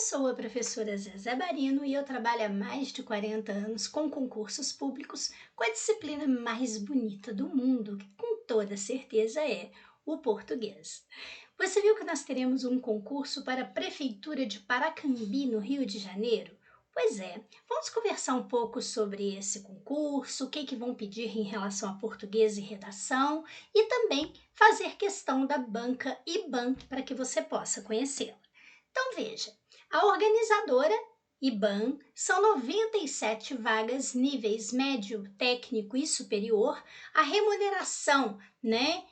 sou a professora Zezé Barino e eu trabalho há mais de 40 anos com concursos públicos com a disciplina mais bonita do mundo, que com toda certeza é o português. Você viu que nós teremos um concurso para a Prefeitura de Paracambi, no Rio de Janeiro? Pois é, vamos conversar um pouco sobre esse concurso, o que vão pedir em relação a português e redação e também fazer questão da banca IBAN para que você possa conhecê-la. Então veja, a organizadora IBAN são 97 vagas níveis médio, técnico e superior. A remuneração,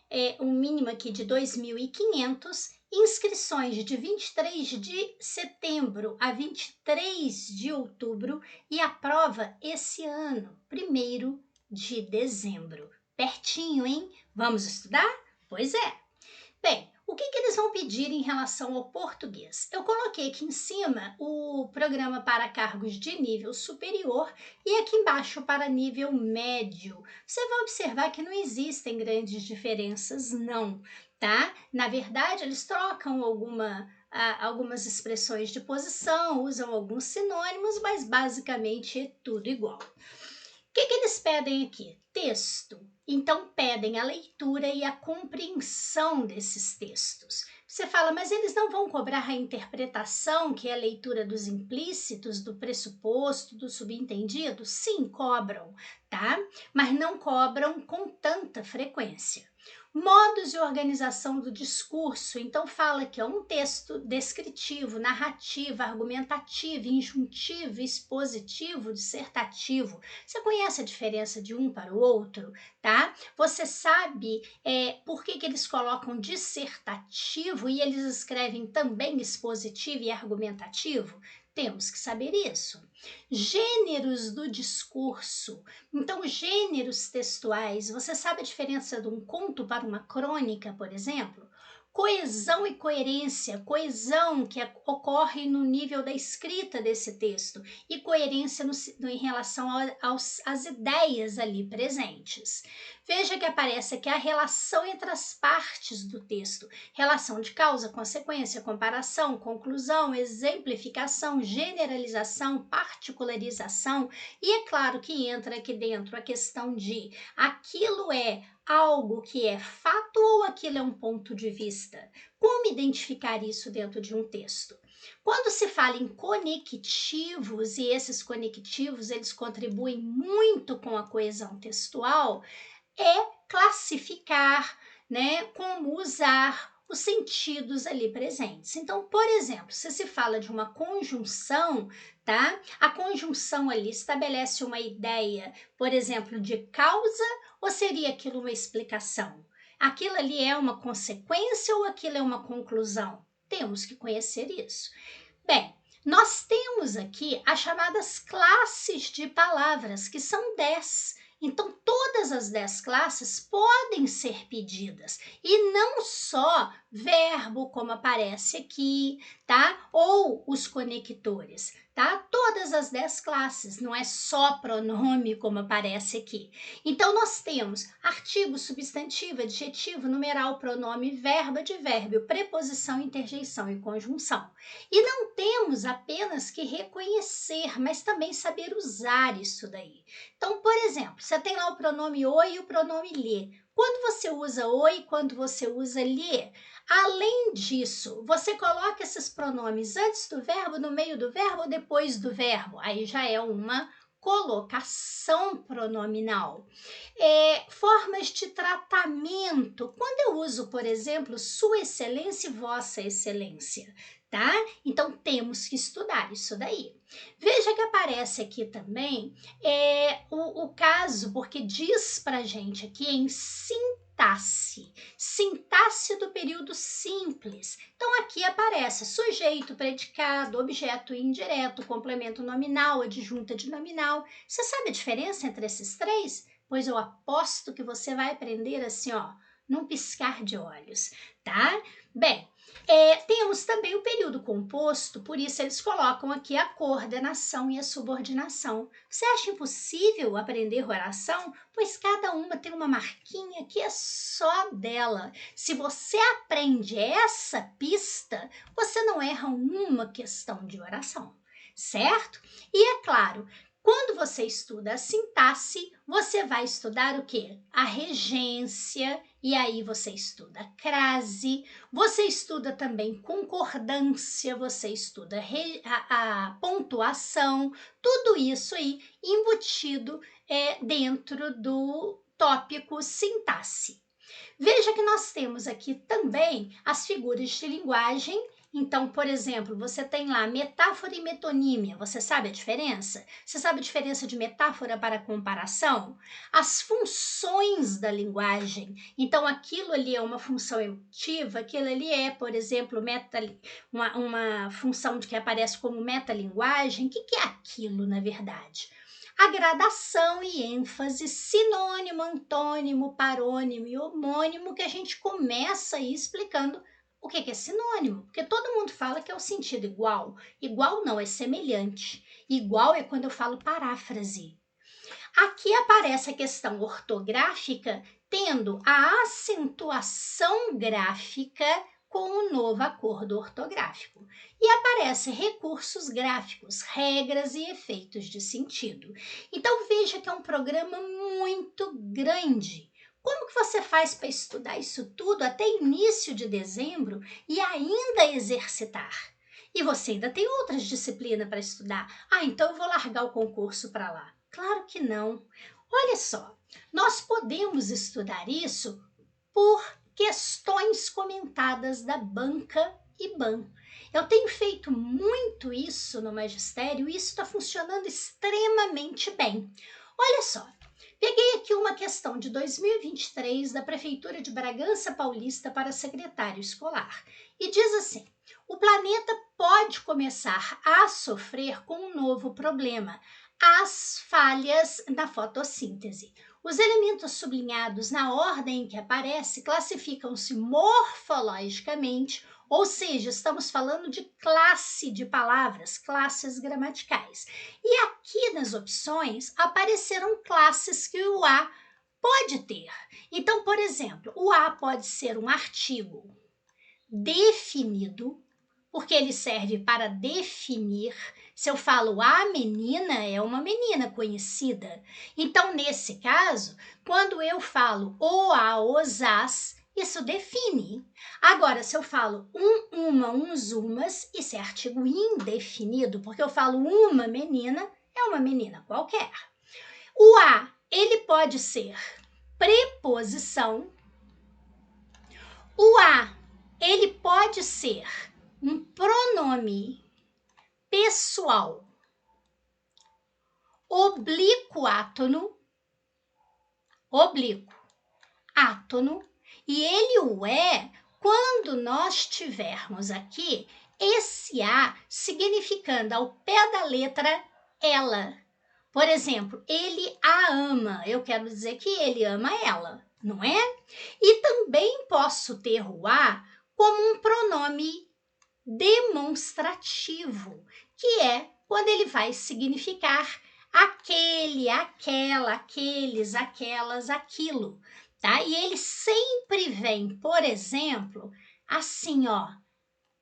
é um mínimo aqui de 2.500, inscrições de 23 de setembro a 23 de outubro e a prova esse ano, 1º de dezembro. Pertinho, hein? Vamos estudar? Pois é. Bem, o que eles vão pedir em relação ao português? Eu coloquei aqui em cima o programa para cargos de nível superior e aqui embaixo para nível médio. Você vai observar que não existem grandes diferenças, não, tá? Na verdade, eles trocam algumas expressões de posição, usam alguns sinônimos, mas basicamente é tudo igual. O que eles pedem aqui? Texto. Então, pedem a leitura e a compreensão desses textos. Você fala, mas eles não vão cobrar a interpretação, que é a leitura dos implícitos, do pressuposto, do subentendido? Sim, cobram, tá? Mas não cobram com tanta frequência. Modos de organização do discurso, então fala que é um texto descritivo, narrativo, argumentativo, injuntivo, expositivo, dissertativo. Você conhece a diferença de um para o outro, tá? Você sabe por que eles colocam dissertativo e eles escrevem também expositivo e argumentativo? Temos que saber isso. Gêneros do discurso. Então, gêneros textuais. Você sabe a diferença de um conto para uma crônica, por exemplo? Coesão e coerência. Coesão que ocorre no nível da escrita desse texto e coerência em relação às ideias ali presentes. Veja que aparece aqui a relação entre as partes do texto. Relação de causa, consequência, comparação, conclusão, exemplificação, generalização, particularização. E é claro que entra aqui dentro a questão de aquilo é algo que é fato ou aquilo é um ponto de vista? Como identificar isso dentro de um texto? Quando se fala em conectivos, e esses conectivos eles contribuem muito com a coesão textual, é classificar, como usar os sentidos ali presentes. Então, por exemplo, se fala de uma conjunção, tá? A conjunção ali estabelece uma ideia, por exemplo, de causa, ou seria aquilo uma explicação? Aquilo ali é uma consequência ou aquilo é uma conclusão? Temos que conhecer isso. Bem, nós temos aqui as chamadas classes de palavras, que são 10. Então, todas as 10 classes podem ser pedidas, e não só verbo, como aparece aqui, tá? Ou os conectores, tá? Todas as 10 classes, não é só pronome, como aparece aqui. Então, nós temos artigo, substantivo, adjetivo, numeral, pronome, verbo, advérbio, preposição, interjeição e conjunção. E não temos apenas que reconhecer, mas também saber usar isso daí. Então, por exemplo, você tem lá o pronome o e o pronome lhe. Quando você usa o e quando você usa lhe, além disso, você coloca esses pronomes antes do verbo, no meio do verbo ou depois do verbo. Aí já é uma colocação pronominal. Formas de tratamento. Quando eu uso, por exemplo, Sua Excelência e Vossa Excelência, tá? Então, temos que estudar isso daí. Veja que aparece aqui também o caso, porque diz pra gente aqui em sintaxe. Sintaxe do período simples. Então, aqui aparece sujeito, predicado, objeto indireto, complemento nominal, adjunta de nominal. Você sabe a diferença entre esses três? Pois eu aposto que você vai aprender assim, ó, num piscar de olhos, tá? Bem, Temos também o período composto, por isso eles colocam aqui a coordenação e a subordinação. Você acha impossível aprender oração? Pois cada uma tem uma marquinha que é só dela. Se você aprende essa pista, você não erra uma questão de oração, certo? E é claro, quando você estuda a sintaxe, você vai estudar o quê? A regência, e aí você estuda a crase, você estuda também concordância, você estuda a pontuação, tudo isso aí embutido dentro do tópico sintaxe. Veja que nós temos aqui também as figuras de linguagem. Então, por exemplo, você tem lá metáfora e metonímia. Você sabe a diferença? Você sabe a diferença de metáfora para comparação? As funções da linguagem. Então, aquilo ali é uma função emotiva, aquilo ali é, por exemplo, uma função de que aparece como metalinguagem. O que é aquilo, na verdade? A gradação e ênfase, sinônimo, antônimo, parônimo e homônimo, que a gente começa aí explicando o que é sinônimo, porque todo mundo fala que é o sentido igual. Igual não, é semelhante. Igual é quando eu falo paráfrase. Aqui aparece a questão ortográfica, tendo a acentuação gráfica com o novo acordo ortográfico. E aparece recursos gráficos, regras e efeitos de sentido. Então veja que é um programa muito grande. Como que você faz para estudar isso tudo até início de dezembro e ainda exercitar? E você ainda tem outras disciplinas para estudar. Então eu vou largar o concurso para lá. Claro que não. Olha só, nós podemos estudar isso por questões comentadas da banca IBAN. Eu tenho feito muito isso no magistério e isso está funcionando extremamente bem. Olha só, peguei aqui uma questão de 2023 da Prefeitura de Bragança Paulista para secretário escolar e diz assim: o planeta pode começar a sofrer com um novo problema, as falhas na fotossíntese. Os elementos sublinhados na ordem em que aparece classificam-se morfologicamente, ou seja, estamos falando de classe de palavras, classes gramaticais. E aqui nas opções apareceram classes que o A pode ter. Então, por exemplo, o A pode ser um artigo definido, porque ele serve para definir. Se eu falo a menina, é uma menina conhecida. Então, nesse caso, quando eu falo o, a, os, as, isso define. Agora, se eu falo uma, uns, umas, isso é artigo indefinido, porque eu falo uma menina, é uma menina qualquer. O a, ele pode ser preposição. O a, ele pode ser um pronome pessoal oblíquo átono, e ele o é quando nós tivermos aqui esse a significando ao pé da letra ela. Por exemplo, ele a ama, eu quero dizer que ele ama ela, não é? E também posso ter o a como um pronome demonstrativo, que é quando ele vai significar aquele, aquela, aqueles, aquelas, aquilo, tá? E ele sempre vem, por exemplo, assim, ó,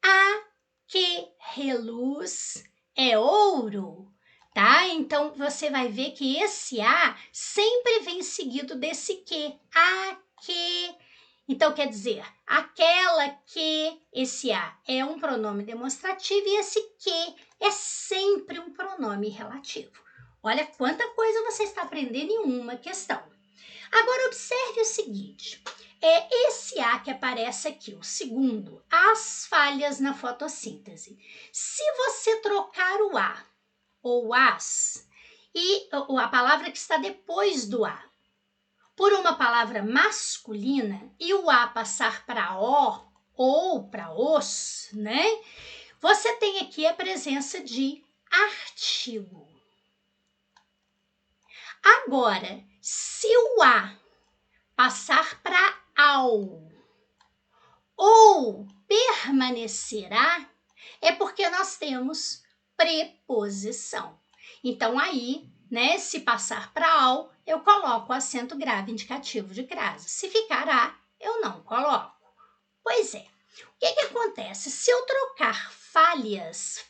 a que reluz é ouro, tá? Então você vai ver que esse a sempre vem seguido desse que, a que. Então quer dizer, aquela que, esse a é um pronome demonstrativo e esse que é sempre um pronome relativo. Olha quanta coisa você está aprendendo em uma questão. Agora observe o seguinte, esse A que aparece aqui, o segundo, as falhas na fotossíntese. Se você trocar o A ou as e a palavra que está depois do A por uma palavra masculina e o A passar para O ou para os, né? Você tem aqui a presença de artigo. Agora, se o A passar para ao ou permanecerá, é porque nós temos preposição. Então, aí, né, se passar para ao, eu coloco o acento grave indicativo de crase. Se ficar a, eu não coloco. Pois é. O que acontece? Se eu trocar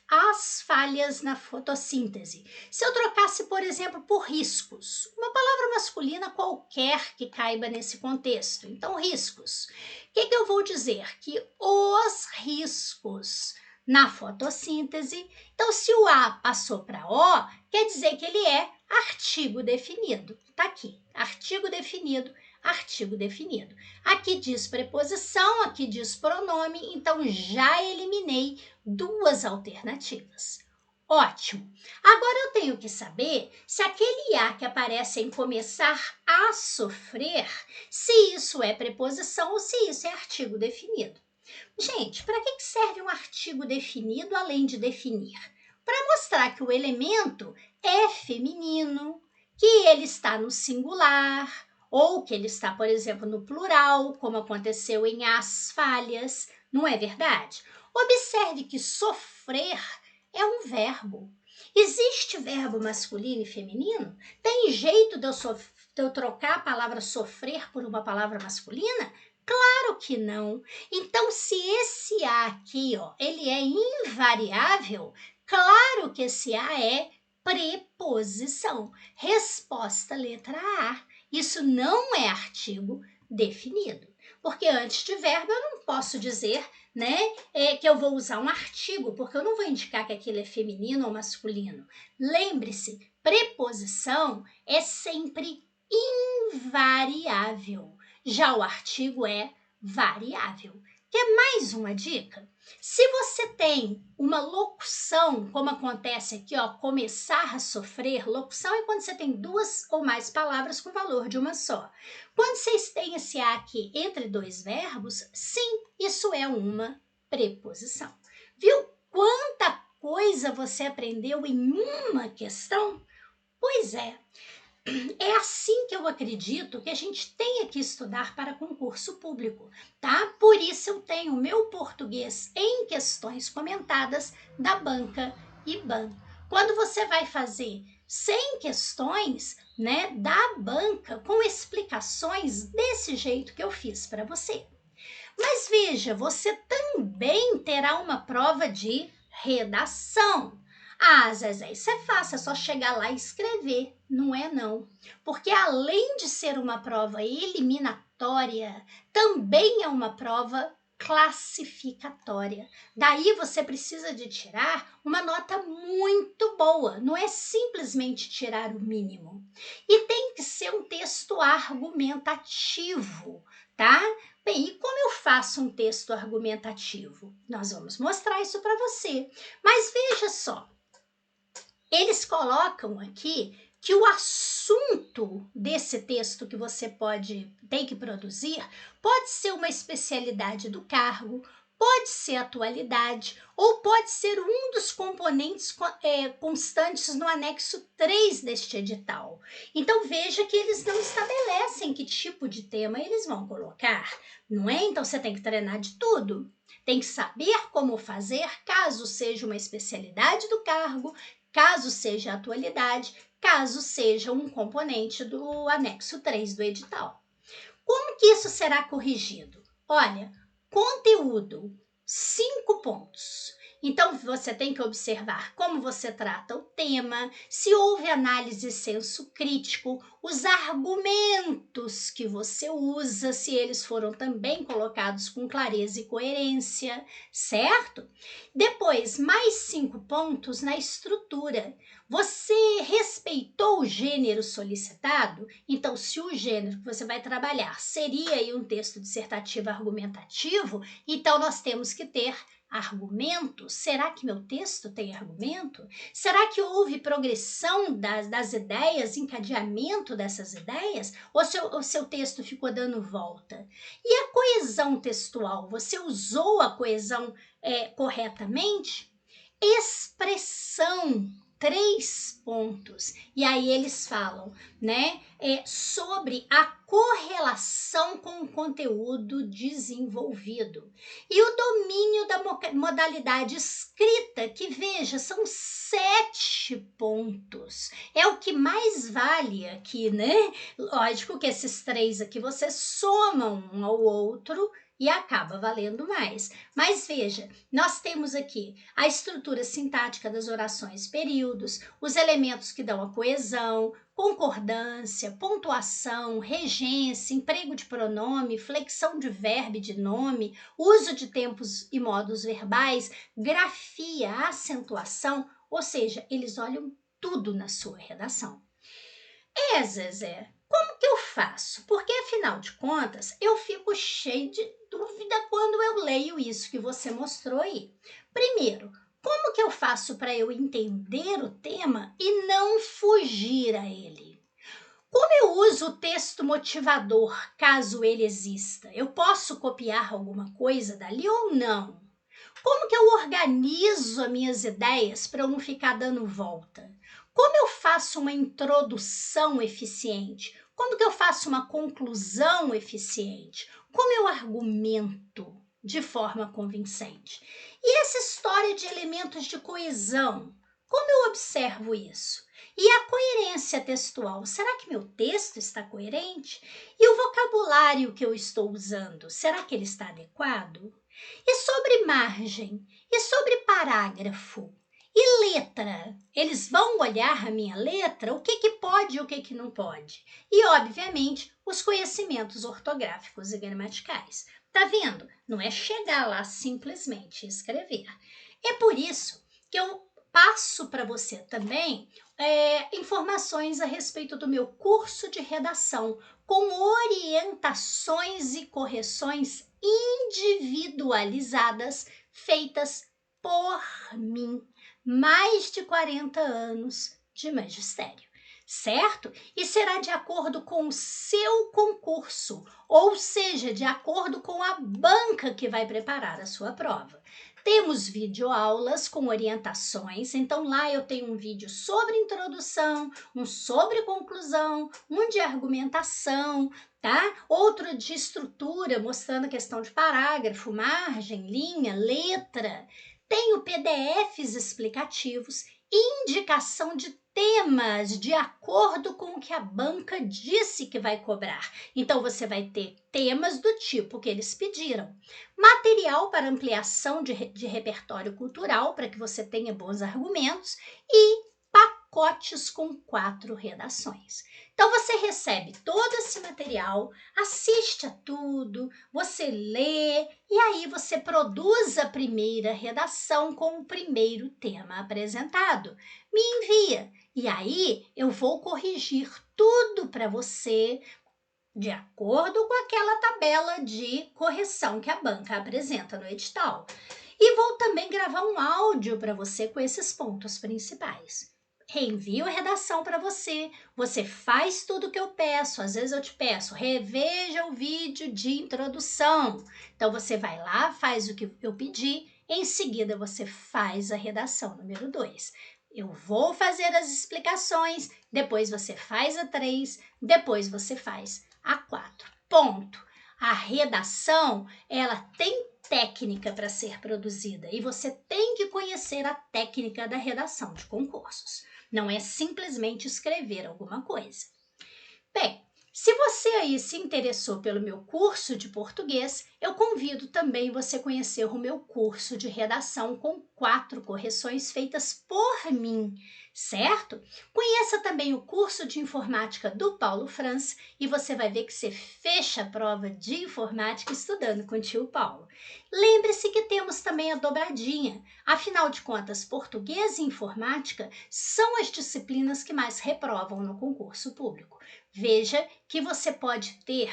as falhas na fotossíntese, se eu trocasse, por exemplo, por riscos, uma palavra masculina qualquer que caiba nesse contexto, então riscos, o que eu vou dizer? Que os riscos na fotossíntese, então se o A passou para O, quer dizer que ele é artigo definido. Tá aqui, artigo definido, artigo definido. Aqui diz preposição, aqui diz pronome, então já eliminei duas alternativas. Ótimo! Agora eu tenho que saber se aquele a que aparece em começar a sofrer, se isso é preposição ou se isso é artigo definido. Gente, para que serve um artigo definido além de definir? Para mostrar que o elemento é feminino, que ele está no singular, ou que ele está, por exemplo, no plural, como aconteceu em as falhas, não é verdade? Observe que sofrer é um verbo. Existe verbo masculino e feminino? Tem jeito de eu trocar a palavra sofrer por uma palavra masculina? Claro que não. Então, se esse A aqui, ó, ele é invariável, claro que esse A é preposição. Resposta letra A. Isso não é artigo definido. Porque antes de verbo eu não posso dizer, né, que eu vou usar um artigo, porque eu não vou indicar que aquilo é feminino ou masculino. Lembre-se, preposição é sempre invariável. Já o artigo é variável. Quer mais uma dica? Se você tem uma locução, como acontece aqui, ó, começar a sofrer, locução é quando você tem duas ou mais palavras com valor de uma só. Quando vocês têm esse a aqui entre dois verbos, sim, isso é uma preposição. Viu quanta coisa você aprendeu em uma questão? Pois é. É assim que eu acredito que a gente tenha que estudar para concurso público, tá? Por isso eu tenho o meu português em questões comentadas da banca IBAN. Quando você vai fazer 100 questões, né, da banca com explicações desse jeito que eu fiz para você. Mas veja, você também terá uma prova de redação. Ah, Zezé, isso é fácil, é só chegar lá e escrever. Não é não. Porque além de ser uma prova eliminatória, também é uma prova classificatória. Daí você precisa de tirar uma nota muito boa, não é simplesmente tirar o mínimo. E tem que ser um texto argumentativo, tá? Bem, e como eu faço um texto argumentativo? Nós vamos mostrar isso para você. Mas veja só, eles colocam aqui que o assunto desse texto que você tem que produzir pode ser uma especialidade do cargo, pode ser atualidade ou pode ser um dos componentes constantes no anexo 3 deste edital. Então veja que eles não estabelecem que tipo de tema eles vão colocar, não é? Então você tem que treinar de tudo. Tem que saber como fazer, caso seja uma especialidade do cargo, caso seja atualidade, caso seja um componente do anexo 3 do edital. Como que isso será corrigido? Olha, conteúdo, 5 pontos. Então, você tem que observar como você trata o tema, se houve análise e senso crítico, os argumentos que você usa, se eles foram também colocados com clareza e coerência, certo? Depois, mais 5 pontos na estrutura. Você respeitou o gênero solicitado? Então, se o gênero que você vai trabalhar seria aí um texto dissertativo argumentativo, então nós temos que ter argumento. Será que meu texto tem argumento? Será que houve progressão das ideias, encadeamento dessas ideias? Ou seu texto ficou dando volta? E a coesão textual? Você usou a coesão corretamente? Expressão. 3 pontos. E aí eles falam, né, sobre a correlação com o conteúdo desenvolvido. E o domínio da modalidade escrita, que veja, são 7 pontos. É o que mais vale aqui, né? Lógico que esses 3 aqui você soma um ao outro e acaba valendo mais. Mas veja, nós temos aqui a estrutura sintática das orações, períodos, os elementos que dão a coesão, concordância, pontuação, regência, emprego de pronome, flexão de verbo e de nome, uso de tempos e modos verbais, grafia, acentuação, ou seja, eles olham tudo na sua redação. Zezé, como que eu faço? Porque, afinal de contas, eu fico cheio de dúvida quando eu leio isso que você mostrou aí. Primeiro, como que eu faço para eu entender o tema e não fugir a ele? Como eu uso o texto motivador, caso ele exista? Eu posso copiar alguma coisa dali ou não? Como que eu organizo as minhas ideias para eu não ficar dando volta? Como eu faço uma introdução eficiente? Como que eu faço uma conclusão eficiente? Como eu argumento de forma convincente? E essa história de elementos de coesão, como eu observo isso? E a coerência textual, será que meu texto está coerente? E o vocabulário que eu estou usando, será que ele está adequado? E sobre margem? E sobre parágrafo? E letra? Eles vão olhar a minha letra? O que pode e o que não pode? E, obviamente, os conhecimentos ortográficos e gramaticais. Tá vendo? Não é chegar lá simplesmente escrever. É por isso que eu passo para você também informações a respeito do meu curso de redação, com orientações e correções individualizadas feitas por mim. Mais de 40 anos de magistério, certo? E será de acordo com o seu concurso, ou seja, de acordo com a banca que vai preparar a sua prova. Temos videoaulas com orientações, então lá eu tenho um vídeo sobre introdução, um sobre conclusão, um de argumentação, tá? Outro de estrutura, mostrando a questão de parágrafo, margem, linha, letra. Tenho PDFs explicativos, indicação de temas de acordo com o que a banca disse que vai cobrar. Então, você vai ter temas do tipo que eles pediram. Material para ampliação de repertório cultural, para que você tenha bons argumentos. E pacotes com 4 redações. Então, você recebe todo esse material, assiste a tudo, você lê e aí você produz a primeira redação com o primeiro tema apresentado. Me envia e aí eu vou corrigir tudo para você de acordo com aquela tabela de correção que a banca apresenta no edital. E vou também gravar um áudio para você com esses pontos principais. Reenvio a redação para você, você faz tudo o que eu peço, às vezes eu te peço, reveja o vídeo de introdução. Então você vai lá, faz o que eu pedi, em seguida você faz a redação número 2. Eu vou fazer as explicações, depois você faz a 3, depois você faz a 4. Ponto. A redação, ela tem técnica para ser produzida e você tem que conhecer a técnica da redação de concursos. Não é simplesmente escrever alguma coisa. Bem, se você aí se interessou pelo meu curso de português, eu convido também você conhecer o meu curso de redação com 4 correções feitas por mim, certo? Conheça também o curso de informática do Paulo França e você vai ver que você fecha a prova de informática estudando com o tio Paulo. Lembre-se que temos também a dobradinha. Afinal de contas, português e informática são as disciplinas que mais reprovam no concurso público. Veja que você pode ter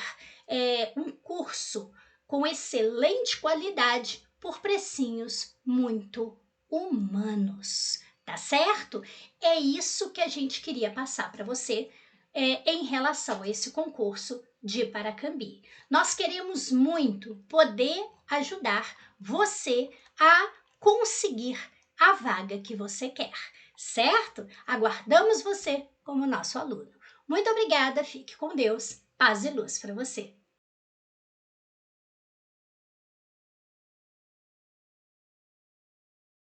um curso com excelente qualidade por precinhos muito humanos, tá certo? É isso que a gente queria passar para você em relação a esse concurso de Paracambi. Nós queremos muito poder ajudar você a conseguir a vaga que você quer. certo? Aguardamos você como nosso aluno. Muito obrigada, fique com Deus, paz e luz para você.